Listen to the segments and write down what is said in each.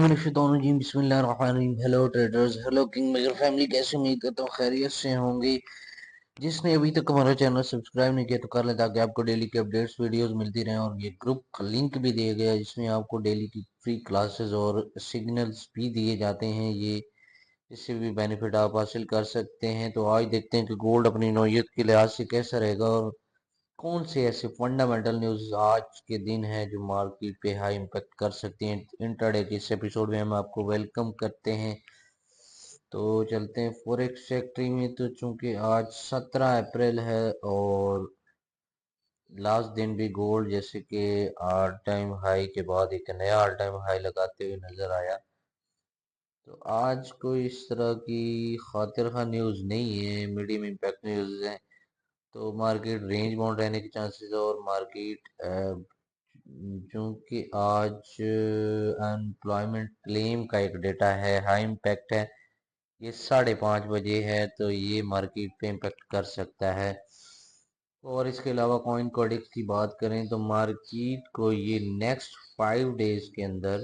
बिस्मिल्लाहिर्रहमानिर्रहीम बिस्मिल्लाहिर्रहमानिर्रहीम। Hello traders, hello king maker family, कैसे उम्मीद करता हूँ खैरियत से होंगे। जिसने अभी तक हमारा चैनल सब्सक्राइब नहीं किया तो कर लें ताकि आपको डेली की अपडेट्स वीडियोस मिलती रहें। और ये ग्रुप का लिंक भी दिया गया है जिसमें आपको डेली की फ्री क्लासेस और सिग्नल्स भी दिए जाते हैं। ये इससे भी बेनिफिट आप हासिल कर सकते हैं। तो आज देखते हैं कि गोल्ड अपनी नौयत के लिहाज से कैसा रहेगा और कौन से ऐसे फंडामेंटल न्यूज़ आज के दिन है जो मार्केट पे हाई इम्पैक्ट कर सकती हैं। इंट्राडे के इस एपिसोड में हम आपको वेलकम करते हैं। तो चलते हैं फॉरेक्स सेक्टर में। तो चूंकि आज 17 अप्रैल है और लास्ट दिन भी गोल्ड जैसे कि ऑल टाइम हाई के बाद एक नया ऑल टाइम हाई लगाते हुए नजर आया। तो आज कोई इस तरह की खातिर खा न्यूज़ नहीं है, मीडियम इम्पैक्ट न्यूज़ है। तो मार्केट रेंज बाउंड रहने के चांसेस है और मार्केट क्योंकि आज अनएम्प्लॉयमेंट क्लेम का एक डेटा है, हाई इम्पैक्ट है। ये 5:30 बजे है तो ये मार्केट पे इम्पैक्ट कर सकता है। और इसके अलावा कॉइन कोडेक्स की बात करें तो मार्केट को ये नेक्स्ट 5 डेज के अंदर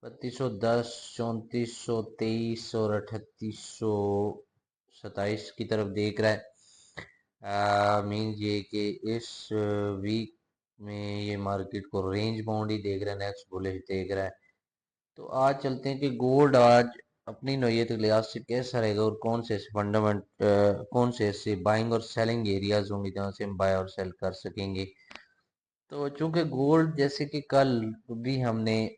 3210, 3423 और 3827 की तरफ देख रहा है। मीन ये कि इस वीक में ये मार्केट को रेंज बाउंड ही देख रहा है, नेक्स्ट बुलिश देख रहा है। तो आज चलते हैं कि गोल्ड आज अपनी नौयत के लिहाज से कैसा रहेगा और कौन से ऐसे कौन से ऐसे बाइंग और सेलिंग एरियाज होंगे जहां से हम बाय और सेल कर सकेंगे। तो चूंकि गोल्ड जैसे कि कल भी हमने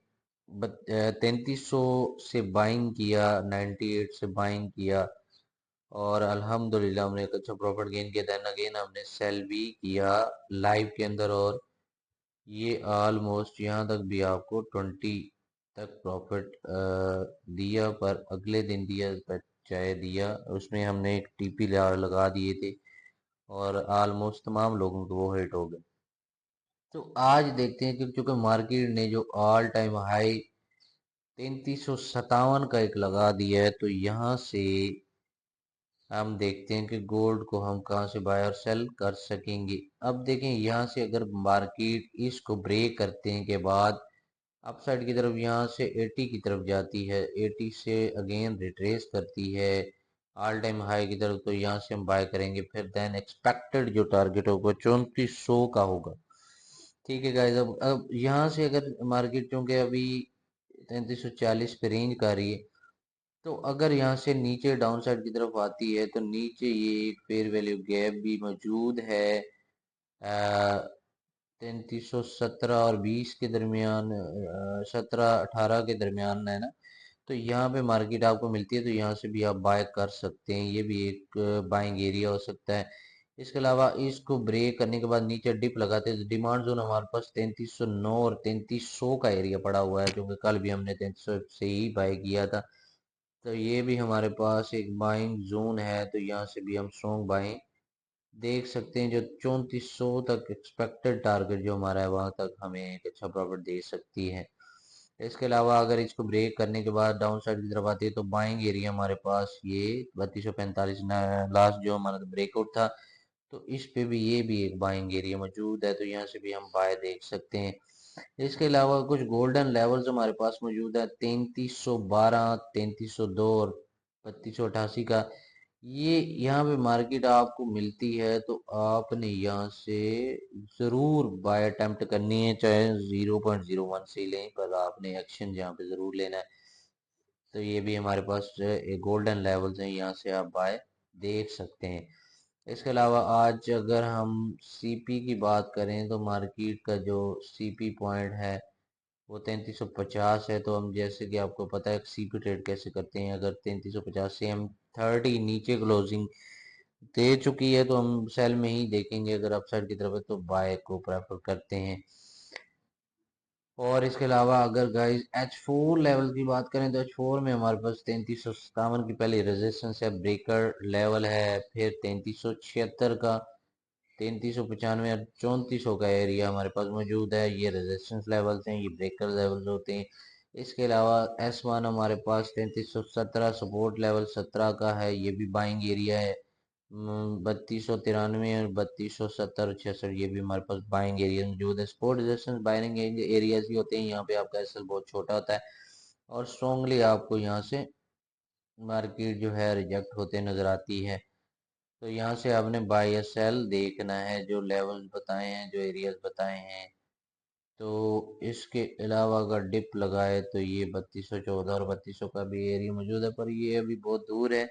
3300 से बाइंग किया, 98 से बाइंग किया और अल्हम्दुलिल्लाह हमने एक अच्छा प्रॉफिट गेन किया। देन अगेन हमने सेल भी किया लाइव के अंदर और ये ऑलमोस्ट यहाँ तक भी आपको 20 तक प्रॉफिट दिया, पर अगले दिन दिया चाहे दिया उसमें हमने एक टीपी लगा दिए थे और ऑलमोस्ट तमाम लोगों को वो हिट हो गए। तो आज देखते हैं कि चूंकि मार्केट ने जो ऑल टाइम हाई 3357 का एक लगा दिया है तो यहाँ से हम देखते हैं कि गोल्ड को हम कहाँ से बाय और सेल कर सकेंगे। अब देखें यहाँ से अगर मार्केट इसको ब्रेक करते हैं के बाद अपसाइड की तरफ यहाँ से 80 की तरफ जाती है, 80 से अगेन रिट्रेस करती है ऑल टाइम हाई की तरफ, तो यहाँ से हम बाय करेंगे। फिर देन एक्सपेक्टेड जो टारगेट होगा 3400 का होगा। ठीक है गाइस, अब यहाँ से अगर मार्केट चूंकि अभी 3340 पे रेंज कर रही है तो अगर यहाँ से नीचे डाउन साइड की तरफ आती है तो नीचे ये एक फेयर वैल्यू गैप भी मौजूद है 3317 और 20 के दरमियान, 17-18 के दरमियान है ना। तो यहाँ पे मार्केट आपको मिलती है तो यहाँ से भी आप बाय कर सकते हैं, ये भी एक बाइंग एरिया हो सकता है। इसके अलावा इसको ब्रेक करने के बाद नीचे डिप लगाते हैं तो डिमांड जोन हमारे पास 3309 और 3300 का एरिया पड़ा हुआ है, जो कि कल भी हमने 3300 से ही बाय किया था। तो ये भी हमारे पास एक बाइंग जोन है, तो यहाँ से भी हम स्ट्रॉन्ग बाइंग देख सकते हैं। जो 3400 तक एक्सपेक्टेड टारगेट जो हमारा है वहां तक हमें एक अच्छा प्रॉफिट दे सकती है। इसके अलावा अगर इसको ब्रेक करने के बाद डाउन साइड की तरफ आती है तो बाइंग एरिया हमारे पास ये 3245 लास्ट जो हमारा ब्रेकआउट था, तो इस पे भी ये भी एक बाइंग एरिया मौजूद है, तो यहाँ से भी हम बाय देख सकते हैं। इसके अलावा कुछ गोल्डन लेवल्स हमारे पास मौजूद है 3312, 3302 और 3288 का। ये यहाँ पे मार्केट आपको मिलती है तो आपने यहाँ से जरूर बाय अटेम्प्ट करनी है, चाहे 0.01 से ही लें, पर आपने एक्शन यहाँ पे जरूर लेना है। तो ये भी हमारे पास एक गोल्डन लेवल्स हैं, यहाँ से आप बाय देख सकते हैं। इसके अलावा आज अगर हम सीपी की बात करें तो मार्केट का जो सीपी पॉइंट है वो 3350 है। तो हम जैसे कि आपको पता है सीपी ट्रेड कैसे करते हैं, अगर 3350 से हम 30 नीचे क्लोजिंग दे चुकी है तो हम सेल में ही देखेंगे, अगर अपसाइड की तरफ है तो बाय को प्रेफर करते हैं। और इसके अलावा अगर गाइस H4 लेवल की बात करें तो H4 में हमारे पास 3357 की पहले रेजिस्टेंस है, ब्रेकर लेवल है, फिर 3376 का, 3395 और 3400 का एरिया हमारे पास मौजूद है। ये रेजिस्टेंस लेवल्स हैं, ये ब्रेकर लेवल्स होते हैं। इसके अलावा S1 हमारे पास 3317 सपोर्ट लेवल 17 का है, ये भी बाइंग एरिया है। 3293 और 3270 66 ये भी हमारे पास बाइंग एरिया मौजूद है। सपोर्ट रेजिस्टेंस बाइंग एरियाज ही होते हैं, यहाँ पे आपका एसएल बहुत छोटा होता है। और स्ट्रोंगली आपको यहाँ से मार्केट जो है रिजेक्ट होते नजर आती है। तो यहाँ से आपने बाय या सेल देखना है, जो लेवल्स बताए हैं, जो एरियाज बताए हैं। तो इसके अलावा अगर डिप लगाए तो ये 3214 और 3200 का भी एरिया मौजूद है, पर ये अभी बहुत दूर है।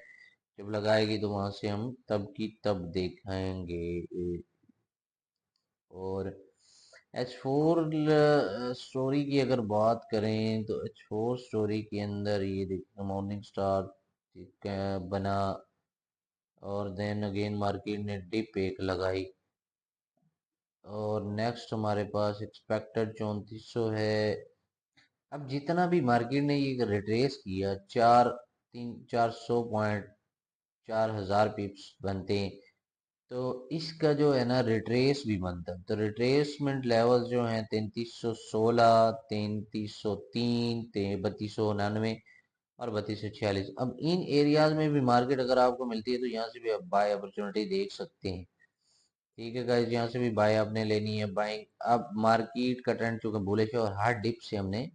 जब लगाएगी तो वहां से हम तब की तब देखेंगे। और H4 स्टोरी की अगर बात करें तो H4 स्टोरी के अंदर ये देखिए मॉर्निंग स्टार बना, और देन अगेन मार्केट ने डिप एक लगाई, और नेक्स्ट हमारे पास एक्सपेक्टेड 3400 है। अब जितना भी मार्केट ने ये रिट्रेस किया, 400 पॉइंट, 4000 पिप्स बनते हैं। तो इसका जो है ना रिट्रेस भी बनता है। तो रिट्रेसमेंट लेवल जो है 3316, 3303, 3299 और 3246। अब इन एरियाज में भी मार्केट अगर आपको मिलती है तो यहाँ से भी आप बाय अपॉर्चुनिटी देख सकते हैं। ठीक है गाइस, यहाँ से भी बाय आपने लेनी है बाइंग। अब मार्केट का ट्रेंड चूंकि बुलिश है और हार्ड डिप से हमने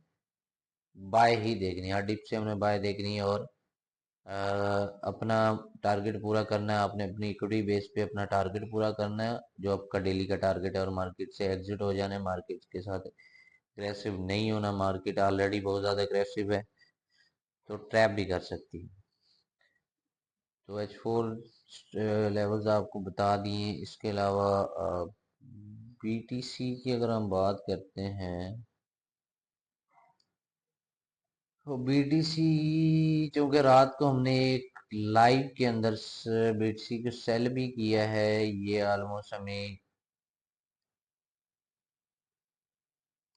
बाय ही देखनी है, हार्ड डिप से हमने बाय देखनी है। और अपना टारगेट पूरा करना है आपने, अपनी इक्विटी बेस पे अपना टारगेट पूरा करना है, जो आपका डेली का टारगेट है। और मार्केट से एग्जिट हो जाना है, मार्केट के साथ अग्रेसिव नहीं होना। मार्केट ऑलरेडी बहुत ज़्यादा अग्रेसिव है तो ट्रैप भी कर सकती है। तो H4 लेवल्स आपको बता दिए। इसके अलावा BTC की अगर हम बात करते हैं तो BTC, क्योंकि रात को हमने एक लाइव के अंदर BTC को सेल भी किया है, ये ऑलमोस्ट हमें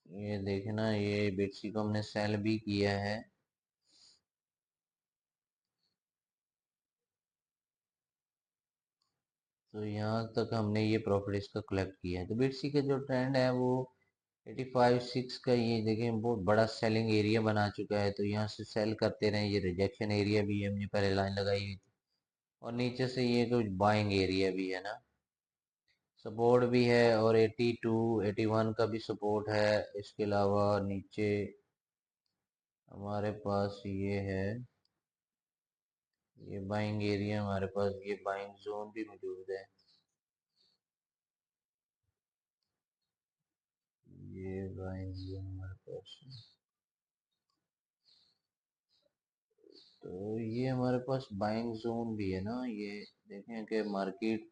ये देखना, ये BTC को हमने सेल भी किया है। तो यहाँ तक हमने ये प्रॉफिट इसका कलेक्ट किया है। तो BTC का जो ट्रेंड है वो 85.6 का, ये देखें बहुत बड़ा सेलिंग एरिया बना चुका है। तो यहाँ से सेल करते रहे। ये रिजेक्शन एरिया भी है, हमने पहले लाइन लगाई हुई थी। और नीचे से ये कुछ बाइंग एरिया भी है ना, सपोर्ट भी है। और 82 81 का भी सपोर्ट है। इसके अलावा नीचे हमारे पास ये है, ये बाइंग एरिया हमारे पास, ये बाइंग जोन भी मौजूद है। ये बाइंग जोन हमारे पास है। तो ये हमारे पास बाइंग जोन भी है ना। ये देखें कि मार्केट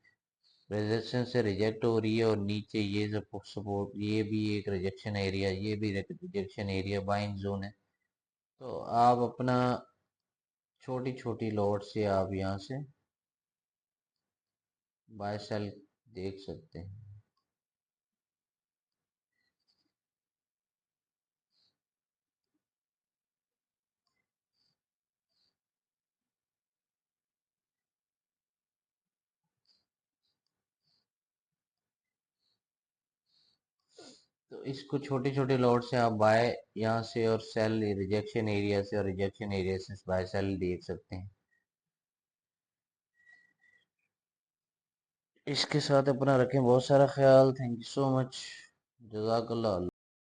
रेजिस्टेंस से रिजेक्ट हो रही है, और नीचे ये सपोर्ट, ये भी एक रिजेक्शन एरिया, ये भी रिजेक्शन एरिया, बाइंग जोन है। तो आप अपना छोटी छोटी लॉट से आप यहाँ से बाय सेल देख सकते हैं। तो इसको छोटे छोटे लॉट से आप बाय यहाँ से, और सेल रिजेक्शन एरिया से, और रिजेक्शन एरिया से बाय सेल देख सकते हैं। इसके साथ अपना रखें बहुत सारा ख्याल। Thank you so much. जज़ाकल्लाह।